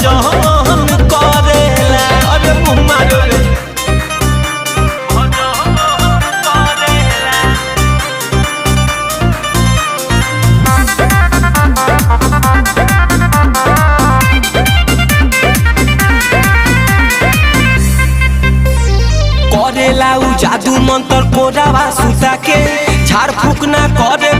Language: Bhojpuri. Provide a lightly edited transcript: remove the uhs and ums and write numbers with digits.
भजन करेला। अरे मुँह मारो रे करेला उ जादू मंत्र कोरावा सुता के झाड़ फूक ना करे